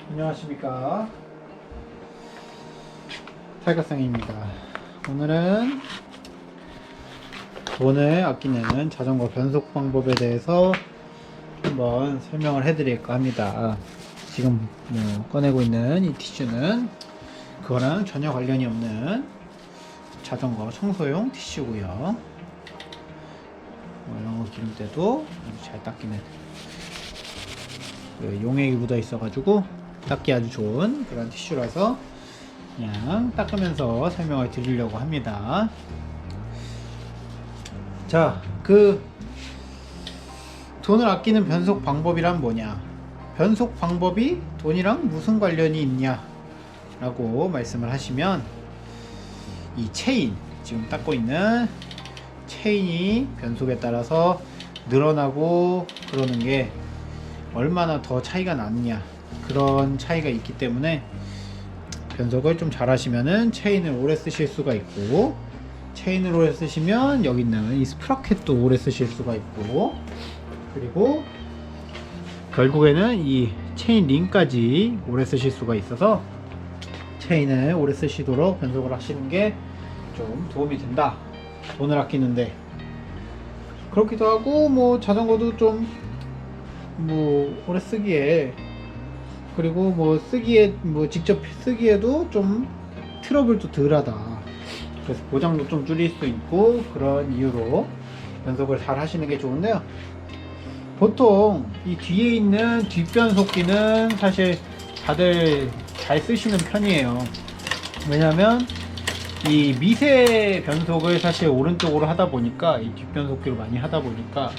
안녕하십니까, 탈각상입니다. 오늘은 돈을 아끼는 자전거 변속 방법에 대해서 한번 설명을 해드릴까 합니다. 지금 꺼내고 있는 이 티슈는 그거랑 전혀 관련이 없는 자전거 청소용 티슈고요. 이런 거 기를 때도 아주 잘 닦이는, 용액이 묻어 있어가지고 닦기 아주 좋은 그런 티슈라서 그냥 닦으면서 설명을 드리려고 합니다. 자, 돈을 아끼는 변속 방법이란 뭐냐, 변속 방법이 돈이랑 무슨 관련이 있냐 라고 말씀을 하시면, 이 체인, 지금 닦고 있는 체인이 변속에 따라서 늘어나고 그러는 게 얼마나 더 차이가 나느냐, 그런 차이가 있기 때문에 변속을 좀 잘 하시면은 체인을 오래 쓰실 수가 있고, 체인을 오래 쓰시면 여기 있는 이 스프라켓도 오래 쓰실 수가 있고, 그리고 결국에는 이 체인 링까지 오래 쓰실 수가 있어서 체인을 오래 쓰시도록 변속을 하시는 게 좀 도움이 된다, 돈을 아끼는데. 그렇기도 하고, 자전거도 좀 오래 쓰기에, 그리고 쓰기에, 직접 쓰기에도 좀 트러블도 덜하다. 그래서 보장도 좀 줄일 수 있고, 그런 이유로 변속을 잘 하시는 게 좋은데요. 보통 이 뒤에 있는 뒷변속기는 사실 다들 잘 쓰시는 편이에요. 왜냐면 이 미세 변속을 사실 오른쪽으로 하다 보니까, 이 뒷변속기로 많이 하다 보니까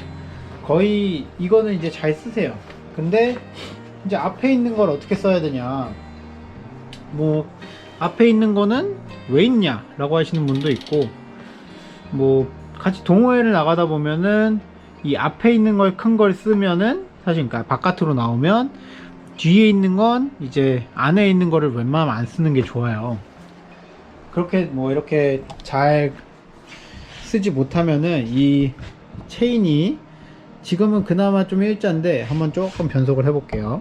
거의 이거는 이제 잘 쓰세요. 근데 이제 앞에 있는 걸 어떻게 써야 되냐, 앞에 있는 거는 왜 있냐 라고 하시는 분도 있고, 같이 동호회를 나가다 보면은 이 앞에 있는 걸, 큰 걸 쓰면은 사실, 그러니까 바깥으로 나오면 뒤에 있는 건 이제 안에 있는 거를 웬만하면 안 쓰는 게 좋아요. 그렇게 이렇게 잘 쓰지 못하면은 이 체인이, 지금은 그나마 좀 일자인데 한번 조금 변속을 해 볼게요.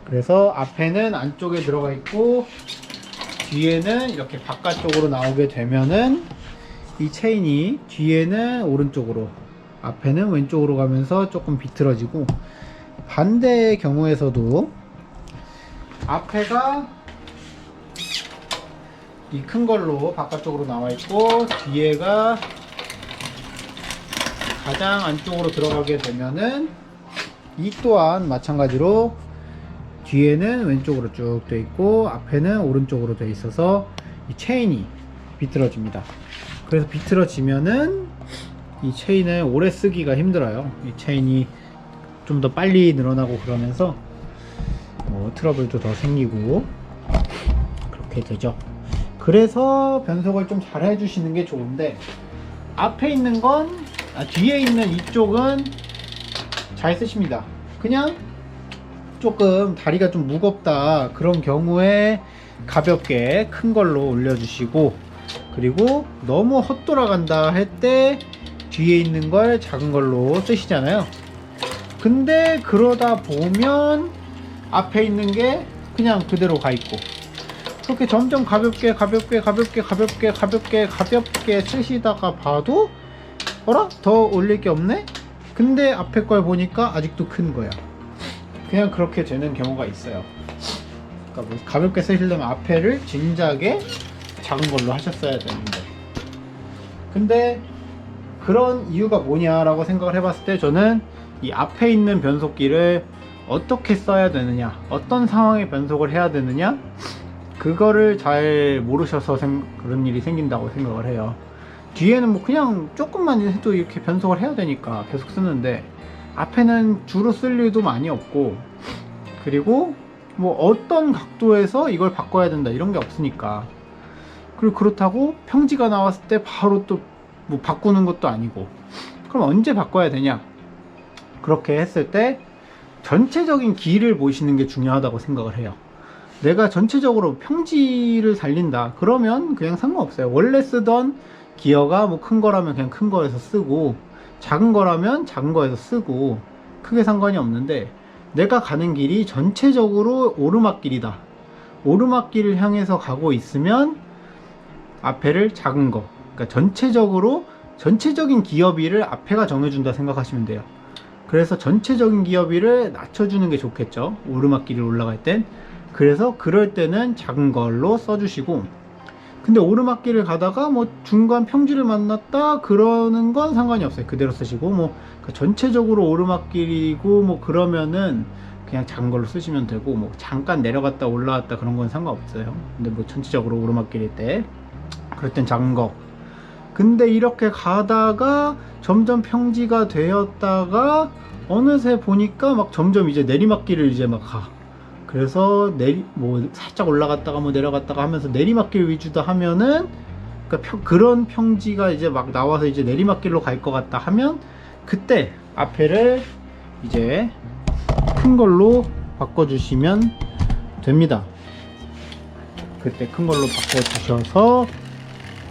그래서 앞에는 안쪽에 들어가 있고 뒤에는 이렇게 바깥쪽으로 나오게 되면은 이 체인이 뒤에는 오른쪽으로, 앞에는 왼쪽으로 가면서 조금 비틀어지고, 반대의 경우에서도 앞에가 이 큰 걸로 바깥쪽으로 나와 있고 뒤에가 가장 안쪽으로 들어가게 되면은 이 또한 마찬가지로 뒤에는 왼쪽으로 쭉 돼 있고 앞에는 오른쪽으로 돼 있어서 이 체인이 비틀어집니다. 그래서 비틀어지면은 이 체인을 오래 쓰기가 힘들어요. 이 체인이 좀 더 빨리 늘어나고 그러면서 트러블도 더 생기고 그렇게 되죠. 그래서 변속을 좀 잘 해주시는 게 좋은데, 앞에 있는 건, 뒤에 있는 이쪽은 잘 쓰십니다. 그냥 조금 다리가 좀 무겁다 그런 경우에 가볍게 큰 걸로 올려주시고, 그리고 너무 헛돌아간다 할 때 뒤에 있는 걸 작은 걸로 쓰시잖아요. 근데 그러다 보면 앞에 있는 게 그냥 그대로 가 있고, 그렇게 점점 가볍게 쓰시다가 봐도 더 올릴 게 없네? 근데 앞에 걸 보니까 아직도 큰 거야. 그냥 그렇게 되는 경우가 있어요. 그러니까 가볍게 쓰시려면 앞에를 진작에 작은 걸로 하셨어야 되는데, 근데 그런 이유가 뭐냐라고 생각을 해봤을 때, 저는 이 앞에 있는 변속기를 어떻게 써야 되느냐, 어떤 상황에 변속을 해야 되느냐, 그거를 잘 모르셔서 그런 일이 생긴다고 생각을 해요. 뒤에는 그냥 조금만 해도 이렇게 변속을 해야 되니까 계속 쓰는데, 앞에는 주로 쓸 일도 많이 없고, 그리고 어떤 각도에서 이걸 바꿔야 된다 이런 게 없으니까, 그리고 그렇다고 평지가 나왔을 때 바로 또 바꾸는 것도 아니고, 그럼 언제 바꿔야 되냐, 그렇게 했을 때 전체적인 길을 보시는 게 중요하다고 생각을 해요. 내가 전체적으로 평지를 달린다 그러면 그냥 상관없어요. 원래 쓰던 기어가 큰 거라면 그냥 큰 거에서 쓰고, 작은 거라면 작은 거에서 쓰고, 크게 상관이 없는데, 내가 가는 길이 전체적으로 오르막길이다. 오르막길을 향해서 가고 있으면 앞에를 작은 거, 그러니까 전체적인 기어비를 앞에가 정해준다 생각하시면 돼요. 그래서 전체적인 기어비를 낮춰주는 게 좋겠죠, 오르막길을 올라갈 땐. 그래서 그럴 때는 작은 걸로 써주시고, 근데 오르막길을 가다가 뭐 중간 평지를 만났다 그러는 건 상관이 없어요. 그대로 쓰시고, 뭐 그러니까 전체적으로 오르막길이고 뭐 그러면은 그냥 작은 걸로 쓰시면 되고, 뭐 잠깐 내려갔다 올라왔다 그런 건 상관없어요. 근데 뭐 전체적으로 오르막길일 때 그럴 땐 작은 거. 근데 이렇게 가다가 점점 평지가 되었다가 어느새 보니까 막 점점 이제 내리막길을 이제 막 가. 그래서 뭐 살짝 올라갔다가 뭐 내려갔다가 하면서 내리막길 위주다 하면은, 그러니까 그런 평지가 이제 막 나와서 이제 내리막길로 갈 것 같다 하면, 그때 앞에를 이제 큰 걸로 바꿔주시면 됩니다. 그때 큰 걸로 바꿔주셔서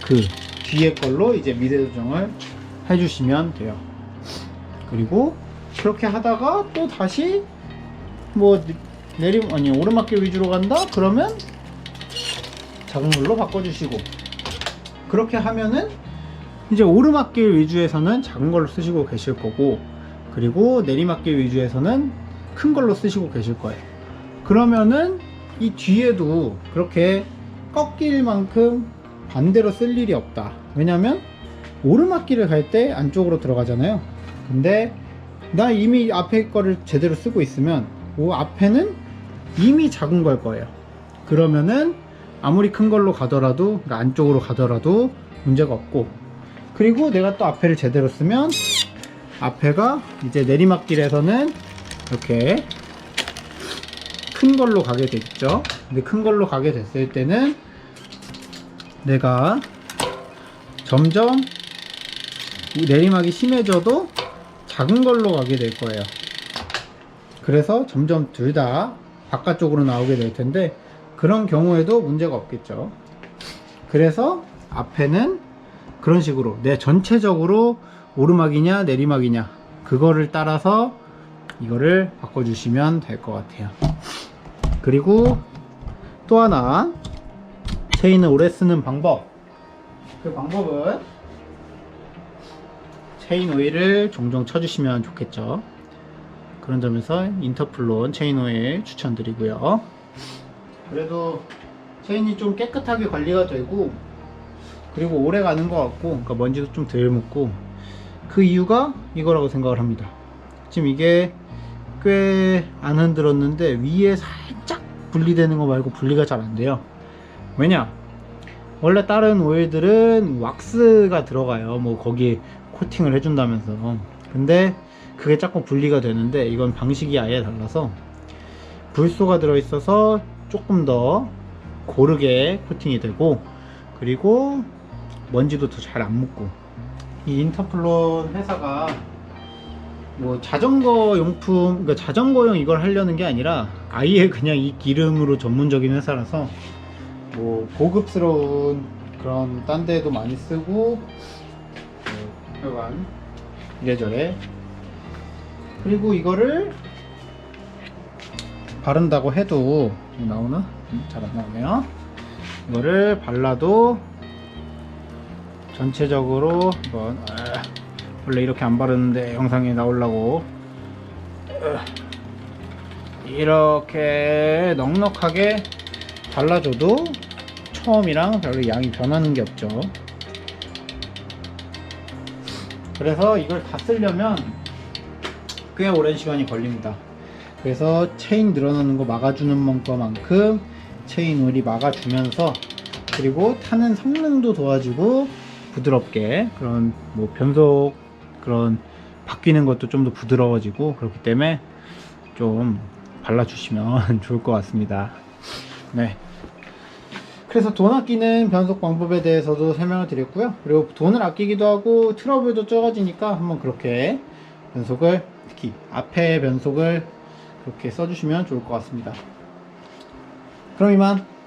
그 뒤에 걸로 이제 미세 조정을 해주시면 돼요. 그리고 그렇게 하다가 또 다시 뭐 오르막길 위주로 간다? 그러면 작은 걸로 바꿔주시고, 그렇게 하면은 이제 오르막길 위주에서는 작은 걸로 쓰시고 계실 거고, 그리고 내리막길 위주에서는 큰 걸로 쓰시고 계실 거예요. 그러면은 이 뒤에도 그렇게 꺾일 만큼 반대로 쓸 일이 없다. 왜냐면 오르막길을 갈 때 안쪽으로 들어가잖아요. 근데 나 이미 앞에 거를 제대로 쓰고 있으면 그 앞에는 이미 작은 걸 거예요. 그러면은 아무리 큰 걸로 가더라도, 그러니까 안쪽으로 가더라도 문제가 없고, 그리고 내가 또 앞에를 제대로 쓰면 앞에가 이제 내리막길에서는 이렇게 큰 걸로 가게 됐죠. 근데 큰 걸로 가게 됐을 때는 내가 점점 내리막이 심해져도 작은 걸로 가게 될 거예요. 그래서 점점 둘 다 바깥쪽으로 나오게 될 텐데, 그런 경우에도 문제가 없겠죠. 그래서 앞에는 그런 식으로 내 전체적으로 오르막이냐 내리막이냐 그거를 따라서 이거를 바꿔주시면 될 것 같아요. 그리고 또 하나, 체인을 오래 쓰는 방법. 그 방법은 체인 오일을 종종 쳐주시면 좋겠죠. 그런 점에서 인터플론 체인 오일 추천드리고요. 그래도 체인이 좀 깨끗하게 관리가 되고, 그리고 오래 가는 것 같고, 그러니까 먼지도 좀 덜 묻고, 그 이유가 이거라고 생각을 합니다. 지금 이게 꽤 안 흔들었는데 위에 살짝 분리되는 거 말고 분리가 잘 안 돼요. 왜냐? 원래 다른 오일들은 왁스가 들어가요. 뭐 거기에 코팅을 해준다면서. 근데 그게 자꾸 분리가 되는데, 이건 방식이 아예 달라서 불소가 들어있어서 조금 더 고르게 코팅이 되고, 그리고 먼지도 더 잘 안 묻고. 이 인터플론 회사가 뭐 자전거 용품, 그러니까 자전거용 이걸 하려는 게 아니라 아예 그냥 이 기름으로 전문적인 회사라서 뭐 고급스러운 그런 딴 데도 많이 쓰고, 하여간 이래저래. 그리고 이거를 바른다고 해도 나오나? 잘 안 나오네요. 이거를 발라도 전체적으로 한번, 원래 이렇게 안 바르는데 영상에 나오려고 이렇게 넉넉하게 발라줘도 처음이랑 별로 양이 변하는 게 없죠. 그래서 이걸 다 쓰려면 꽤 오랜 시간이 걸립니다. 그래서 체인 늘어나는 거 막아주는 것만큼 체인 오일이 막아주면서, 그리고 타는 성능도 도와주고 부드럽게, 그런 뭐 변속 그런 바뀌는 것도 좀 더 부드러워지고, 그렇기 때문에 좀 발라주시면 좋을 것 같습니다. 네. 그래서 돈 아끼는 변속 방법에 대해서도 설명을 드렸고요. 그리고 돈을 아끼기도 하고 트러블도 적어지니까 한번 그렇게 변속을, 특히 앞에 변속을 그렇게 써주시면 좋을 것 같습니다. 그럼 이만.